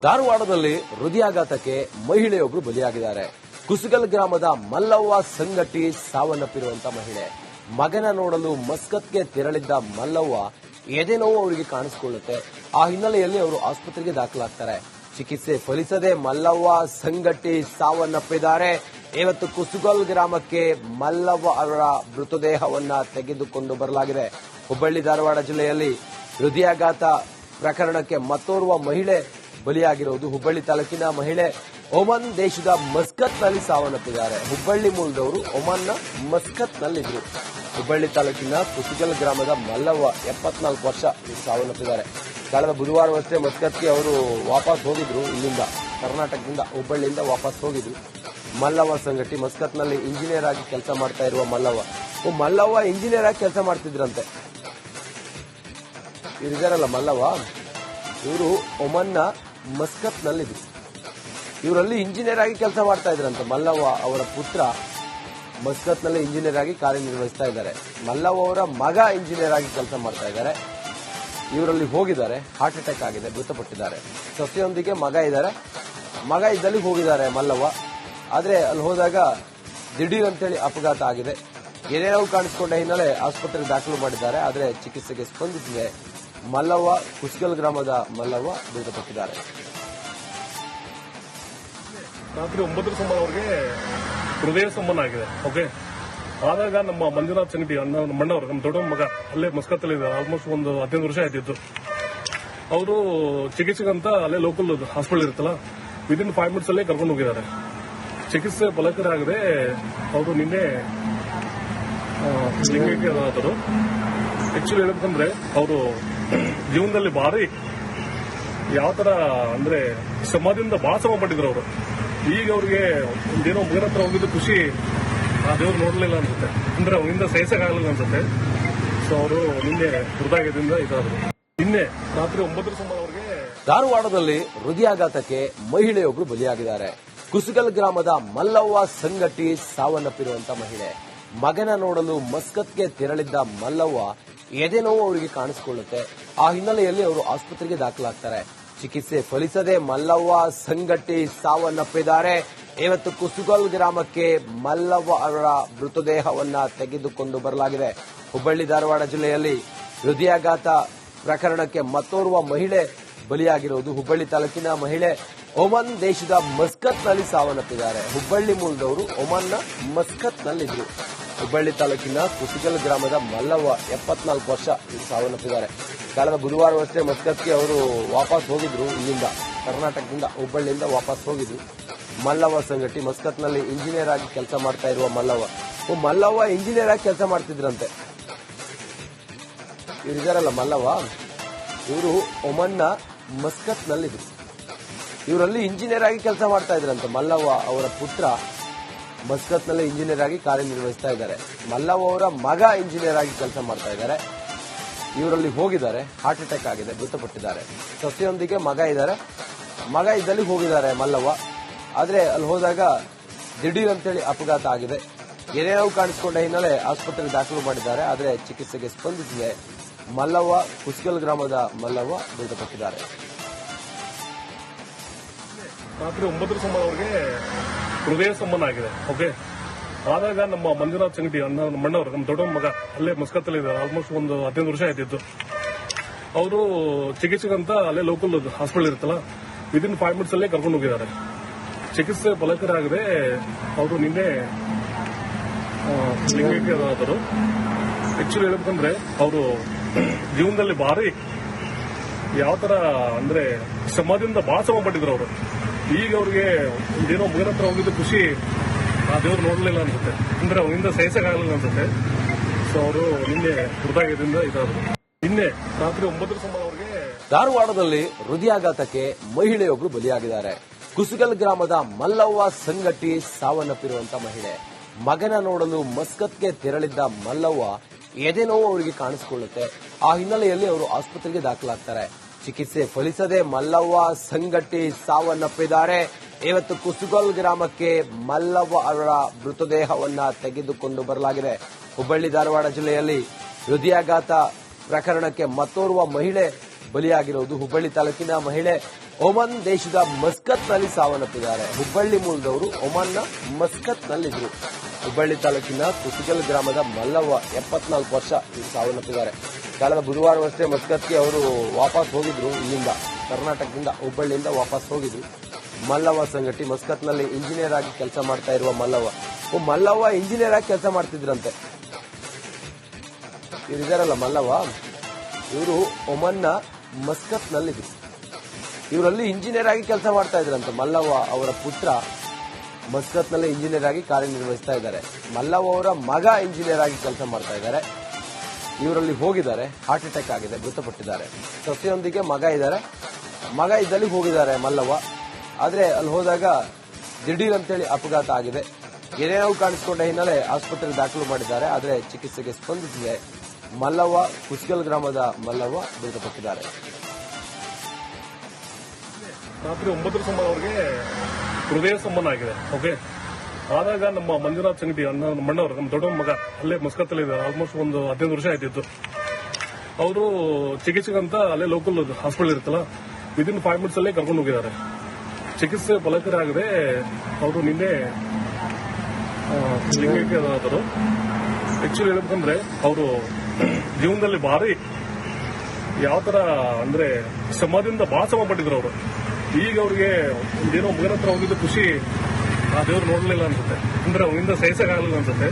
ಧಾರವಾಡದಲ್ಲಿ ಹೃದಯಾಘಾತಕ್ಕೆ ಮಹಿಳೆಯೊಬ್ಬರು ಬಲಿಯಾಗಿದ್ದಾರೆ. ಕುಸುಗಲ್ ಗ್ರಾಮದ ಮಲ್ಲವ್ವ ಸಂಗಟಿ ಸಾವನ್ನಪ್ಪಿರುವಂತಹ ಮಹಿಳೆ. ಮಗನ ನೋಡಲು ಮಸ್ಕತ್ಗೆ ತೆರಳಿದ್ದ ಮಲ್ಲವ್ವ ಎದೆನೋವು ಅವರಿಗೆ ಕಾಣಿಸಿಕೊಳ್ಳುತ್ತೆ. ಆ ಹಿನ್ನೆಲೆಯಲ್ಲಿ ಅವರು ಆಸ್ಪತ್ರೆಗೆ ದಾಖಲಾಗ್ತಾರೆ. ಚಿಕಿತ್ಸೆ ಫಲಿಸದೆ ಮಲ್ಲವ್ವ ಸಂಗಟಿ ಸಾವನ್ನಪ್ಪಿದ್ದಾರೆ. ಇವತ್ತು ಕುಸುಗಲ್ ಗ್ರಾಮಕ್ಕೆ ಮಲ್ಲವ್ವ ಅವರ ಮೃತದೇಹವನ್ನ ತೆಗೆದುಕೊಂಡು ಬರಲಾಗಿದೆ. ಹುಬ್ಬಳ್ಳಿ ಧಾರವಾಡ ಜಿಲ್ಲೆಯಲ್ಲಿ ಹೃದಯಾಘಾತ ಪ್ರಕರಣಕ್ಕೆ ಮತ್ತೋರ್ವ ಮಹಿಳೆ ಬಲಿಯಾಗಿರುವುದು. ಹುಬ್ಬಳ್ಳಿ ತಾಲೂಕಿನ ಮಹಿಳೆ ಒಮನ್ ದೇಶದ ಮಸ್ಕತ್ನಲ್ಲಿ ಸಾವನ್ನಪ್ಪಿದ್ದಾರೆ. ಹುಬ್ಬಳ್ಳಿ ಮೂಲದವರು ಒಮನ್ನ ಮಸ್ಕತ್ನಲ್ಲಿದ್ರು. ಹುಬ್ಬಳ್ಳಿ ತಾಲೂಕಿನ ಕುಸುಗಲ್ ಗ್ರಾಮದ ಮಲ್ಲವ್ವ 74 ವರ್ಷ ಸಾವನ್ನಪ್ಪಿದ್ದಾರೆ. ಕಳೆದ ಬುಧವಾರವಷ್ಟೇ ಮಸ್ಕತ್ಗೆ ಅವರು ವಾಪಸ್ ಹೋಗಿದ್ರು. ಇಲ್ಲಿಂದ ಕರ್ನಾಟಕದಿಂದ ಹುಬ್ಬಳ್ಳಿಯಿಂದ ವಾಪಸ್ ಹೋಗಿದ್ರು. ಮಲ್ಲವ್ವ ಸಂಗಟಿ ಮಸ್ಕತ್ನಲ್ಲಿ ಇಂಜಿನಿಯರ್ ಆಗಿ ಕೆಲಸ ಮಾಡ್ತಾ ಇರುವ ಮಲ್ಲವ್ವ ಇಂಜಿನಿಯರ್ ಆಗಿ ಕೆಲಸ ಮಾಡ್ತಿದ್ರಂತೆ. ಇವರಿದಾರಲ್ಲ ಮಲ್ಲವ್ವ, ಇವರು ಒಮನ್ನ ಮಸ್ಕತ್ನಲ್ಲಿದ್ರು. ಇವರಲ್ಲಿ ಇಂಜಿನಿಯರ್ ಆಗಿ ಕೆಲಸ ಮಾಡ್ತಾ ಇದ್ರಂತೆ. ಮಲ್ಲವ್ವ ಅವರ ಪುತ್ರ ಮಸ್ಕತ್ನಲ್ಲಿ ಇಂಜಿನಿಯರ್ ಆಗಿ ಕಾರ್ಯನಿರ್ವಹಿಸ್ತಾ ಇದ್ದಾರೆ. ಮಲ್ಲವ್ವ ಅವರ ಮಗ ಇಂಜಿನಿಯರ್ ಆಗಿ ಕೆಲಸ ಮಾಡ್ತಾ ಇದ್ದಾರೆ. ಇವರಲ್ಲಿ ಹೋಗಿದ್ದಾರೆ, ಹಾರ್ಟ್ ಅಟ್ಯಾಕ್ ಆಗಿದೆ, ಮೃತಪಟ್ಟಿದ್ದಾರೆ. ಸೊಸೆಯೊಂದಿಗೆ ಮಗ ಇದ್ದಾರೆ. ಮಗ ಇದ್ದಲ್ಲಿ ಹೋಗಿದ್ದಾರೆ ಮಲ್ಲವ್ವ. ಆದರೆ ಅಲ್ಲಿ ಹೋದಾಗ ದಿಢೀರ್ ಅಂತೇಳಿ ಅಪಘಾತ ಆಗಿದೆ. ಏನೇನೋ ಕಾಣಿಸಿಕೊಂಡ ಹಿನ್ನೆಲೆ ಆಸ್ಪತ್ರೆಗೆ ದಾಖಲು ಮಾಡಿದ್ದಾರೆ. ಆದರೆ ಚಿಕಿತ್ಸೆಗೆ ಸ್ಪಂದಿಸಿದೆ ಮಲ್ಲವ್ವ. ಕುಸುಗಲ್ ಗ್ರಾಮದ ಮಲ್ಲವ್ವ ಮೃತಪಟ್ಟಿದ್ದಾರೆ. ರಾತ್ರಿ 9 ಸುಮಾರು ಅವ್ರಿಗೆ ಹೃದಯ ಸಂಬಂಧ ಆಗಿದೆ. ಓಕೆ, ಆದಾಗ ನಮ್ಮ ಮಂಜುನಾಥ್ ಸಂಗಟಿ ಮಣ್ಣವ್ರು, ನಮ್ಮ ದೊಡ್ಡ ಮಗ ಅಲ್ಲೇ ಮಸ್ಕತ್ತಲ್ಲಿ ಆಲ್ಮೋಸ್ಟ್ ಒಂದು 15 ವರ್ಷ ಆಯ್ತಿತ್ತು. ಅವರು ಚಿಕಿತ್ಸೆಗಂತ ಅಲ್ಲೇ ಲೋಕಲ್ ಹಾಸ್ಪಿಟಲ್ ಇರುತ್ತಲ್ಲ, ವಿದಿನ್ 5 ಮಿನಿಟ್ಸ್ ಅಲ್ಲೇ ಕರ್ಕೊಂಡು ಹೋಗಿದ್ದಾರೆ. ಚಿಕಿತ್ಸೆ ಫಲಕರಾಗದೆ ಅವರು ನಿನ್ನೆ ಲಿಂಗೈಕ್ಯ ಆದರು. ಆಕ್ಚುಲಿ ಹೇಳ್ಬೇಕಂದ್ರೆ ಅವರು ಜೀವನದಲ್ಲಿ ಭಾರಿ ಯಾವ ತರ ಅಂದ್ರೆ ಶ್ರಮದಿಂದ ಬಹಳ ಶ್ರಮ ಪಟ್ಟಿದ್ರು ಅವರು. ಈಗ ಅವ್ರಿಗೆ ಏನೋ ಮಗನ ಹತ್ರ ಹೋಗಿದ್ದು ಖುಷಿ ಆ ದೇವ್ರು ನೋಡ್ಲಿಲ್ಲ ಅನ್ಸುತ್ತೆ. ಅಂದ್ರೆ ಅವರಿಂದ ಸಹಿಸಕ್ಕಾಗಲಿಲ್ಲ ಅನ್ಸುತ್ತೆ. ಸೊ ಅವರು ನಿನ್ನೆ ಹೃದಯದಿಂದ ಇದಾದ್ರು. ನಿನ್ನೆ ರಾತ್ರಿ 9 ಸುಮಾರು ಅವ್ರಿಗೆ ಧಾರವಾಡದಲ್ಲಿ ಹೃದಯಾಘಾತಕ್ಕೆ ಮಹಿಳೆಯೊಬ್ಬರು ಬಲಿಯಾಗಿದ್ದಾರೆ. ಕುಸುಗಲ್ ಗ್ರಾಮದ ಮಲ್ಲವ್ವ ಸಂಗಟಿ ಸಾವನ್ನಪ್ಪಿರುವಂತಹ ಮಹಿಳೆ. ಮಗನ ನೋಡಲು ಮಸ್ಕತ್ಗೆ ತೆರಳಿದ್ದ ಮಲ್ಲವ್ವ ಎದೆನೋವು ಅವರಿಗೆ ಕಾಣಿಸಿಕೊಳ್ಳುತ್ತೆ. ಆ ಹಿನ್ನೆಲೆಯಲ್ಲಿ ಅವರು ಆಸ್ಪತ್ರೆಗೆ ದಾಖಲಾಗ್ತಾರೆ. ಚಿಕಿತ್ಸೆ ಫಲಿಸದೆ ಮಲ್ಲವ್ವ ಸಂಗಟಿ ಸಾವನ್ನಪ್ಪಿದ್ದಾರೆ. ಇವತ್ತು ಕುಸುಗಲ್ ಗ್ರಾಮಕ್ಕೆ ಮಲ್ಲವ್ವ ಅವರ ಮೃತದೇಹವನ್ನ ತೆಗೆದುಕೊಂಡು ಬರಲಾಗಿದೆ. ಹುಬ್ಬಳ್ಳಿ ಧಾರವಾಡ ಜಿಲ್ಲೆಯಲ್ಲಿ ಹೃದಯಾಘಾತ ಪ್ರಕರಣಕ್ಕೆ ಮತ್ತೋರ್ವ ಮಹಿಳೆ ಬಲಿಯಾಗಿರುವುದು. ಹುಬ್ಬಳ್ಳಿ ತಾಲೂಕಿನ ಮಹಿಳೆ ಒಮನ್ ದೇಶದ ಮಸ್ಕತ್ನಲ್ಲಿ ಸಾವನ್ನಪ್ಪಿದ್ದಾರೆ. ಹುಬ್ಬಳ್ಳಿ ಮೂಲದವರು ಒಮನ್ನ ಮಸ್ಕತ್ನಲ್ಲಿದ್ರು. ಹುಬ್ಬಳ್ಳಿ ತಾಲೂಕಿನ ಕುಸುಗಲ್ ಗ್ರಾಮದ ಮಲ್ಲವ್ವ 74 ವರ್ಷ ಸಾವನ್ನಪ್ಪಿದ್ದಾರೆ. ಕಳೆದ ಬುಧವಾರವಷ್ಟೇ ಮಸ್ಕತ್ಗೆ ಅವರು ವಾಪಸ್ ಹೋಗಿದ್ರು. ಇಲ್ಲಿಂದ ಕರ್ನಾಟಕದಿಂದ ಹುಬ್ಬಳ್ಳಿಯಿಂದ ವಾಪಸ್ ಹೋಗಿದ್ರು. ಮಲ್ಲವ್ವ ಸಂಗಟಿ ಮಸ್ಕತ್ನಲ್ಲಿ ಇಂಜಿನಿಯರ್ ಆಗಿ ಕೆಲಸ ಮಾಡ್ತಾ ಇರುವ ಮಲ್ಲವ್ವ ಇಂಜಿನಿಯರ್ ಆಗಿ ಕೆಲಸ ಮಾಡ್ತಿದ್ರಂತೆ. ಇವರಿದಾರಲ್ಲ ಮಲ್ಲವ್ವ, ಇವರು ಒಮನ್ನ ಮಸ್ಕತ್ನಲ್ಲಿದ್ರು. ಇವರಲ್ಲಿ ಇಂಜಿನಿಯರ್ ಆಗಿ ಕೆಲಸ ಮಾಡ್ತಾ ಇದ್ರಂತೆ. ಮಲ್ಲವ್ವ ಅವರ ಪುತ್ರ ಮಸ್ಕತ್ನಲ್ಲಿ ಇಂಜಿನಿಯರ್ ಆಗಿ ಕಾರ್ಯನಿರ್ವಹಿಸ್ತಾ ಇದ್ದಾರೆ. ಮಲ್ಲವ್ವ ಅವರ ಮಗ ಇಂಜಿನಿಯರ್ ಆಗಿ ಕೆಲಸ ಮಾಡ್ತಾ ಇದ್ದಾರೆ. ಇವರಲ್ಲಿ ಹೋಗಿದ್ದಾರೆ, ಹಾರ್ಟ್ ಅಟ್ಯಾಕ್ ಆಗಿದೆ, ಮೃತಪಟ್ಟಿದ್ದಾರೆ. ಸೊಸೆಯೊಂದಿಗೆ ಮಗ ಇದ್ದಾರೆ. ಮಗ ಇದ್ದಲ್ಲಿ ಹೋಗಿದ್ದಾರೆ ಮಲ್ಲವ್ವ. ಆದರೆ ಅಲ್ಲಿ ಹೋದಾಗ ದಿಢೀರ್ ಅಂತೇಳಿ ಅಪಘಾತ ಆಗಿದೆ. ಏನೇನೋ ಕಾಣಿಸಿಕೊಂಡ ಹಿನ್ನೆಲೆ ಆಸ್ಪತ್ರೆಗೆ ದಾಖಲು ಮಾಡಿದ್ದಾರೆ. ಆದರೆ ಚಿಕಿತ್ಸೆಗೆ ಸ್ಪಂದಿಸಿದೆ ಮಲ್ಲವ್ವ. ಕುಸುಗಲ್ ಗ್ರಾಮದ ಮಲ್ಲವ್ವ ಮೃತಪಟ್ಟಿದ್ದಾರೆ. ರಾತ್ರಿ 9 ಸುಮಾರು ಅವ್ರಿಗೆ ಹೃದಯ ಸಂಬಂಧ ಆಗಿದೆ. ಓಕೆ, ಆದಾಗ ನಮ್ಮ ಮಂಜುನಾಥ್ ಸಂಗಟಿ ಮಣ್ಣವ್ರು, ನಮ್ಮ ದೊಡ್ಡ ಮಗ ಅಲ್ಲೇ ಮಸ್ಕತ್ತಲ್ಲಿ ಆಲ್ಮೋಸ್ಟ್ ಒಂದು 15 ವರ್ಷ ಆಯ್ತಿತ್ತು. ಅವರು ಚಿಕಿತ್ಸೆಗಂತ ಅಲ್ಲೇ ಲೋಕಲ್ ಹಾಸ್ಪಿಟಲ್ ಇರುತ್ತಲ್ಲ, ವಿದಿನ್ 5 ಮಿನಿಟ್ಸ್ ಅಲ್ಲೇ ಕರ್ಕೊಂಡು ಹೋಗಿದ್ದಾರೆ. ಚಿಕಿತ್ಸೆ ಫಲಕರಾಗದೆ ಅವರು ನಿನ್ನೆ ಲಿಂಗೈಕ್ಯ ಆದರು. ಆಕ್ಚುಲಿ ಹೇಳ್ಬೇಕಂದ್ರೆ ಅವರು ಜೀವನದಲ್ಲಿ ಭಾರಿ ಯಾವ ತರ ಅಂದ್ರೆ ಶ್ರಮದಿಂದ ಬಹಳ ಶ್ರಮ ಪಟ್ಟಿದ್ರು ಅವರು. ಈಗ ಅವ್ರಿಗೆ ಏನೋ ಮಗನ ಹತ್ರ ಹೋಗಿದ್ದು ಖುಷಿ ಆ ದೇವ್ರು ನೋಡ್ಲಿಲ್ಲ ಅನ್ಸುತ್ತೆ. ಅಂದ್ರೆ ಅವರಿಂದ ಸಹಿಸಕ್ಕಾಗಲಿಲ್ಲ ಅನ್ಸುತ್ತೆ. ಸೊ ಅವರು ನಿನ್ನೆ ಹೃದಯದಿಂದ ಇದಾದ್ರು. ನಿನ್ನೆ ರಾತ್ರಿ 9 ಸುಮಾರು ಅವ್ರಿಗೆ ಧಾರವಾಡದಲ್ಲಿ ಹೃದಯಾಘಾತಕ್ಕೆ ಮಹಿಳೆಯೊಬ್ಬರು ಬಲಿಯಾಗಿದ್ದಾರೆ. ಕುಸುಗಲ್ ಗ್ರಾಮದ ಮಲ್ಲವ್ವ ಸಂಗಟಿ ಸಾವನ್ನಪ್ಪಿರುವಂತಹ ಮಹಿಳೆ. ಮಗನ ನೋಡಲು ಮಸ್ಕತ್ಗೆ ತೆರಳಿದ್ದ ಮಲ್ಲವ್ವ ಎದೆನೋವು ಅವರಿಗೆ ಕಾಣಿಸಿಕೊಳ್ಳುತ್ತೆ. ಆ ಹಿನ್ನೆಲೆಯಲ್ಲಿ ಅವರು ಆಸ್ಪತ್ರೆಗೆ ದಾಖಲಾಗ್ತಾರೆ. ಚಿಕಿತ್ಸೆ ಫಲಿಸದೆ ಮಲ್ಲವ್ವ ಸಂಗಟಿ ಸಾವನ್ನಪ್ಪಿದ್ದಾರೆ. ಇವತ್ತು ಕುಸುಗಲ್ ಗ್ರಾಮಕ್ಕೆ ಮಲ್ಲವ್ವ ಅವರ ಮೃತದೇಹವನ್ನ ತೆಗೆದುಕೊಂಡು ಬರಲಾಗಿದೆ. ಹುಬ್ಬಳ್ಳಿ ಧಾರವಾಡ ಜಿಲ್ಲೆಯಲ್ಲಿ ಹೃದಯಾಘಾತ ಪ್ರಕರಣಕ್ಕೆ ಮತ್ತೋರ್ವ ಮಹಿಳೆ ಬಲಿಯಾಗಿರುವುದು. ಹುಬ್ಬಳ್ಳಿ ತಾಲೂಕಿನ ಮಹಿಳೆ ಒಮನ್ ದೇಶದ ಮಸ್ಕತ್ನಲ್ಲಿ ಸಾವನ್ನಪ್ಪಿದ್ದಾರೆ. ಹುಬ್ಬಳ್ಳಿ ಮೂಲದವರು ಒಮನ್ನ ಮಸ್ಕತ್ನಲ್ಲಿದ್ರು. ಹುಬ್ಬಳ್ಳಿ ತಾಲೂಕಿನ ಕುಸುಗಲ್ ಗ್ರಾಮದ ಮಲ್ಲವ್ವ 74 ವರ್ಷ ಸಾವನ್ನಪ್ಪಿದ್ದಾರೆ. ಕಳೆದ ಬುಧವಾರವಷ್ಟೇ ಮಸ್ಕತ್ಗೆ ಅವರು ವಾಪಸ್ ಹೋಗಿದ್ರು. ಇಲ್ಲಿಂದ ಕರ್ನಾಟಕದಿಂದ ಹುಬ್ಬಳ್ಳಿಯಿಂದ ವಾಪಸ್ ಹೋಗಿದ್ರು. ಮಲ್ಲವ್ವ ಸಂಗಟಿ ಮಸ್ಕತ್ನಲ್ಲಿ ಇಂಜಿನಿಯರ್ ಆಗಿ ಕೆಲಸ ಮಾಡ್ತಾ ಇರುವ ಮಲ್ಲವ್ವ ಇಂಜಿನಿಯರ್ ಆಗಿ ಕೆಲಸ ಮಾಡ್ತಿದ್ರಂತೆ. ಇವರಿದಾರಲ್ಲ ಮಲ್ಲವ್ವ, ಇವರು ಒಮನ್ನ ಮಸ್ಕತ್ನಲ್ಲಿದ್ರು. ಇವರಲ್ಲಿ ಇಂಜಿನಿಯರ್ ಆಗಿ ಕೆಲಸ ಮಾಡ್ತಾ ಇದ್ರಂತೆ. ಮಲ್ಲವ್ವ ಅವರ ಪುತ್ರ ಮಸ್ಕತ್ನಲ್ಲಿ ಇಂಜಿನಿಯರ್ ಆಗಿ ಕಾರ್ಯನಿರ್ವಹಿಸ್ತಾ ಇದ್ದಾರೆ. ಮಲ್ಲವ್ವ ಅವರ ಮಗ ಇಂಜಿನಿಯರ್ ಆಗಿ ಕೆಲಸ ಮಾಡ್ತಾ ಇದ್ದಾರೆ. ಇವರಲ್ಲಿ ಹೋಗಿದ್ದಾರೆ, ಹಾರ್ಟ್ ಅಟ್ಯಾಕ್ ಆಗಿದೆ, ಮೃತಪಟ್ಟಿದ್ದಾರೆ. ಸೊಸೆಯೊಂದಿಗೆ ಮಗ ಇದ್ದಾರೆ. ಮಗ ಇದ್ದಲ್ಲಿ ಹೋಗಿದ್ದಾರೆ ಮಲ್ಲವ್ವ. ಆದ್ರೆ ಅಲ್ಲಿ ಹೋದಾಗ ದಿಢೀರ್ ಅಂತೇಳಿ ಅಪಘಾತ ಆಗಿದೆ. ಏನೇನೋ ಕಾಣಿಸಿಕೊಂಡ ಹಿನ್ನೆಲೆ ಆಸ್ಪತ್ರೆಗೆ ದಾಖಲು ಮಾಡಿದ್ದಾರೆ. ಆದರೆ ಚಿಕಿತ್ಸೆಗೆ ಸ್ಪಂದಿಸಿದೆ ಮಲ್ಲವ್ವ. ಕುಸ್ಗಲ್ ಗ್ರಾಮದ ಮಲ್ಲವ್ವ ಮೃತಪಟ್ಟಿದ್ದಾರೆ. ರಾತ್ರಿ 9 ಸುಮಾರು ಅವ್ರಿಗೆ ಹೃದಯ ಸಂಬಂಧ ಆಗಿದೆ. ಓಕೆ, ಆದಾಗ ನಮ್ಮ ಮಂಜುನಾಥ್ ಸಂಗಟಿ ನಮ್ಮ ಮಣ್ಣವರು, ನಮ್ಮ ದೊಡ್ಡ ಮಗ ಅಲ್ಲೇ ಮಸ್ಕತ್ತಲ್ಲಿ ಇದ್ದಾರೆ. ಆಲ್ಮೋಸ್ಟ್ ಒಂದು 15 ವರ್ಷ ಆಯ್ತಿತ್ತು. ಅವರು ಚಿಕಿತ್ಸೆಗಂತ ಅಲ್ಲೇ ಲೋಕಲ್ ಹಾಸ್ಪಿಟಲ್ ಇರುತ್ತಲ್ಲ, ವಿದಿನ್ 5 ಮಿನಿಟ್ಸ್ ಅಲ್ಲೇ ಕರ್ಕೊಂಡು ಹೋಗಿದ್ದಾರೆ. ಚಿಕಿತ್ಸೆ ಫಲಕಾರಿಯಾಗದೆ ಅವರು ನಿನ್ನೆ ಲಿಂಗೈಕ್ಯ ಆದರು. ಆಕ್ಚುಲಿ ಹೇಳ್ಬೇಕಂದ್ರೆ ಅವರು ಜೀವನದಲ್ಲಿ ಭಾರಿ ಯಾವ ತರ ಅಂದ್ರೆ ಶ್ರಮದಿಂದ ಬಹಳ ಶ್ರಮ ಪಟ್ಟಿದ್ರು ಅವರು. ಈಗ ಅವ್ರಿಗೆ ಏನೋ ಮಗನ ಹತ್ರ ಹೋಗಿದ್ದು ಖುಷಿ ಆ ದೇವ್ರು ನೋಡ್ಲಿಲ್ಲ ಅನ್ಸುತ್ತೆ, ಅಂದ್ರೆ ಅವನಿಂದ ಸಹಿಸಕ್ಕಾಗಲಿಲ್ಲ ಅನ್ಸುತ್ತೆ.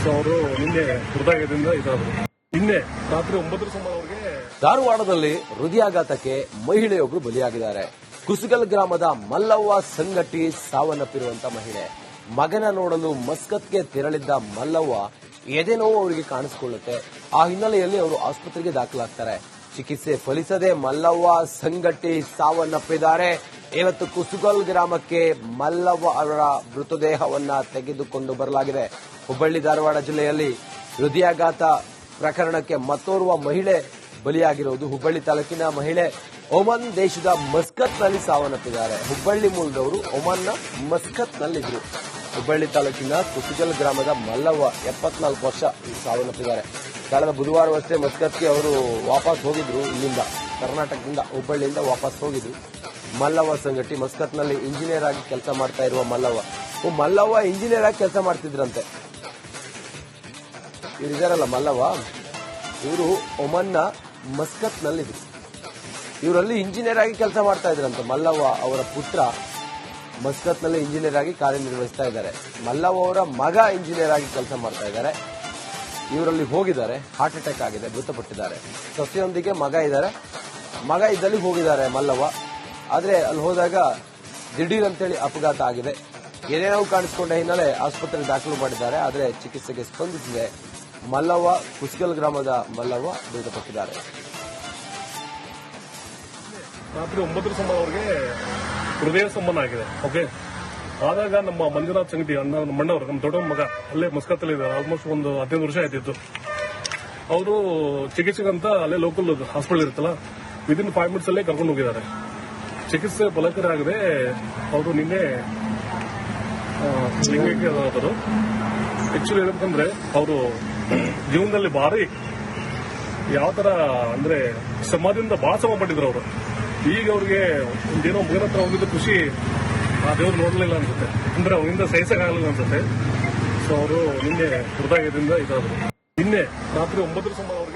ಸೊ ಅವರು ನಿನ್ನೆ ಹೃದಯದಿಂದ ಇದಾದ್ರು. ನಿನ್ನೆ ರಾತ್ರಿ 9 ಸುಮಾರು ಅವ್ರಿಗೆ ಧಾರವಾಡದಲ್ಲಿ ಹೃದಯಾಘಾತಕ್ಕೆ ಮಹಿಳೆಯೊಬ್ಬರು ಬಲಿಯಾಗಿದ್ದಾರೆ. ಕುಸುಗಲ್ ಗ್ರಾಮದ ಮಲ್ಲವ್ವ ಸಂಗಟಿ ಸಾವನ್ನಪ್ಪಿರುವಂತಹ ಮಹಿಳೆ. ಮಗನ ನೋಡಲು ಮಸ್ಕತ್ಗೆ ತೆರಳಿದ್ದ ಮಲ್ಲವ್ವ ಎದೆ ನೋವು ಅವರಿಗೆ ಕಾಣಿಸಿಕೊಳ್ಳುತ್ತೆ. ಆ ಹಿನ್ನೆಲೆಯಲ್ಲಿ ಅವರು ಆಸ್ಪತ್ರೆಗೆ ದಾಖಲಾಗ್ತಾರೆ. ಚಿಕಿತ್ಸೆ ಫಲಿಸದೆ ಮಲ್ಲವ್ವ ಸಂಗಟಿ ಸಾವನ್ನಪ್ಪಿದ್ದಾರೆ. ಇವತ್ತು ಕುಸುಗಲ್ ಗ್ರಾಮಕ್ಕೆ ಮಲ್ಲವ್ವ ಅವರ ಮೃತದೇಹವನ್ನ ತೆಗೆದುಕೊಂಡು ಬರಲಾಗಿದೆ. ಹುಬ್ಬಳ್ಳಿ ಧಾರವಾಡ ಜಿಲ್ಲೆಯಲ್ಲಿ ಹೃದಯಾಘಾತ ಪ್ರಕರಣಕ್ಕೆ ಮತ್ತೋರ್ವ ಮಹಿಳೆ ಬಲಿಯಾಗಿರುವುದು. ಹುಬ್ಬಳ್ಳಿ ತಾಲೂಕಿನ ಮಹಿಳೆ ಒಮನ್ ದೇಶದ ಮಸ್ಕತ್ನಲ್ಲಿ ಸಾವನ್ನಪ್ಪಿದ್ದಾರೆ. ಹುಬ್ಬಳ್ಳಿ ಮೂಲದವರು ಒಮನ್ನ ಮಸ್ಕತ್ನಲ್ಲಿದ್ರು. ಹುಬ್ಬಳ್ಳಿ ತಾಲೂಕಿನ ಕುಸುಗಲ್ ಗ್ರಾಮದ ಮಲ್ಲವ್ವ 74 ವರ್ಷ ಸಾವನ್ನಪ್ಪಿದ್ದಾರೆ. ಕಳೆದ ಬುಧವಾರವಷ್ಟೇ ಮಸ್ಕತ್ಗೆ ಅವರು ವಾಪಸ್ ಹೋಗಿದ್ರು. ಇಲ್ಲಿಂದ ಕರ್ನಾಟಕದಿಂದ ಹುಬ್ಬಳ್ಳಿಯಿಂದ ವಾಪಸ್ ಹೋಗಿದ್ರು. ಮಲ್ಲವ್ವ ಸಂಗಟಿ ಮಸ್ಕತ್ನಲ್ಲಿ ಇಂಜಿನಿಯರ್ ಆಗಿ ಕೆಲಸ ಮಾಡ್ತಾ ಇರುವ ಮಲ್ಲವ್ವ ಇಂಜಿನಿಯರ್ ಆಗಿ ಕೆಲಸ ಮಾಡ್ತಿದ್ರಂತೆ. ಇವರಿದಾರಲ್ಲ ಮಲ್ಲವ್ವ, ಇವರು ಒಮನ್ನ ಮಸ್ಕತ್ನಲ್ಲಿದ್ರು. ಇವರಲ್ಲಿ ಇಂಜಿನಿಯರ್ ಆಗಿ ಕೆಲಸ ಮಾಡ್ತಾ ಇದ್ರಂತೆ. ಮಲ್ಲವ್ವ ಅವರ ಪುತ್ರ ಮಸ್ಕತ್ನಲ್ಲಿ ಇಂಜಿನಿಯರ್ ಆಗಿ ಕಾರ್ಯನಿರ್ವಹಿಸ್ತಾ ಇದ್ದಾರೆ. ಮಲ್ಲವ್ವ ಅವರ ಮಗ ಇಂಜಿನಿಯರ್ ಆಗಿ ಕೆಲಸ ಮಾಡ್ತಾ ಇದ್ದಾರೆ. ಇವರಲ್ಲಿ ಹೋಗಿದ್ದಾರೆ, ಹಾರ್ಟ್ ಅಟ್ಯಾಕ್ ಆಗಿದೆ, ಮೃತಪಟ್ಟಿದ್ದಾರೆ. ಸೊಸೆಯೊಂದಿಗೆ ಮಗ ಇದ್ದಾರೆ. ಮಗ ಇದ್ದಲ್ಲಿ ಹೋಗಿದ್ದಾರೆ ಮಲ್ಲವ್ವ. ಆದ್ರೆ ಅಲ್ಲಿ ಹೋದಾಗ ದಿಢೀರ್ ಅಂತೇಳಿ ಅಪಘಾತ ಆಗಿದೆ. ಏನೇನೋ ಕಾಣಿಸಿಕೊಂಡ ಹಿನ್ನೆಲೆ ಆಸ್ಪತ್ರೆಗೆ ದಾಖಲು ಮಾಡಿದ್ದಾರೆ. ಆದರೆ ಚಿಕಿತ್ಸೆಗೆ ಸ್ಪಂದಿಸಿದೆ ಮಲ್ಲವ್ವ. ಕುಸ್ಗಲ್ ಗ್ರಾಮದ ಮಲ್ಲವ್ವ ಮೃತಪಟ್ಟಿದ್ದಾರೆ. ರಾತ್ರಿ 9 ಸುಮಾರು ಅವ್ರಿಗೆ ಹೃದಯ ಸಂಬಂಧ ಆಗಿದೆ. ಓಕೆ, ಆದಾಗ ನಮ್ಮ ಮಂಜುನಾಥ್ ಸಂಗಟಿ ನಮ್ಮ ಮಣ್ಣವರು, ನಮ್ಮ ದೊಡ್ಡ ಮಗ ಅಲ್ಲೇ ಮಸ್ಕತ್ತಲ್ಲಿ ಇದ್ದಾರೆ. ಆಲ್ಮೋಸ್ಟ್ ಒಂದು 15 ವರ್ಷ ಆಯ್ತಿತ್ತು. ಅವರು ಚಿಕಿತ್ಸೆಗಂತ ಅಲ್ಲೇ ಲೋಕಲ್ ಹಾಸ್ಪಿಟಲ್ ಇರುತ್ತಲ್ಲ, ವಿದಿನ್ 5 ಮಿನಿಟ್ಸ್ ಅಲ್ಲೇ ಕರ್ಕೊಂಡು ಹೋಗಿದ್ದಾರೆ. ಚಿಕಿತ್ಸೆ ಫಲಕಾರಿಯಾಗದೆ ಅವರು ನಿನ್ನೆ ಲಿಂಗೈಕ್ಯ ಆದರು. ಆಕ್ಚುಲಿ ಹೇಳ್ಬೇಕಂದ್ರೆ ಅವರು ಜೀವನದಲ್ಲಿ ಭಾರಿ ಯಾವ ತರ ಅಂದ್ರೆ ಶ್ರಮದಿಂದ ಬಹಳ ಶ್ರಮ ಪಟ್ಟಿದ್ರು ಅವರು. ಈಗ ಅವ್ರಿಗೆ ಏನೋ ಮಗನ ಹತ್ರ ಹೋಗಿದ್ದು ಖುಷಿ ಆ ದೇವ್ರು ನೋಡ್ಲಿಲ್ಲ ಅನ್ಸುತ್ತೆ, ಅಂದ್ರೆ ಅವನಿಂದ ಸಹಿಸಕ್ಕಾಗಲಿಲ್ಲ ಅನ್ಸುತ್ತೆ. ಸೊ ಅವರು ನಿನ್ನೆ ಹೃದಯದಿಂದ ಇದಾದ್ರು. ನಿನ್ನೆ ರಾತ್ರಿ 9 ಸುಮಾರು ಅವ್ರಿಗೆ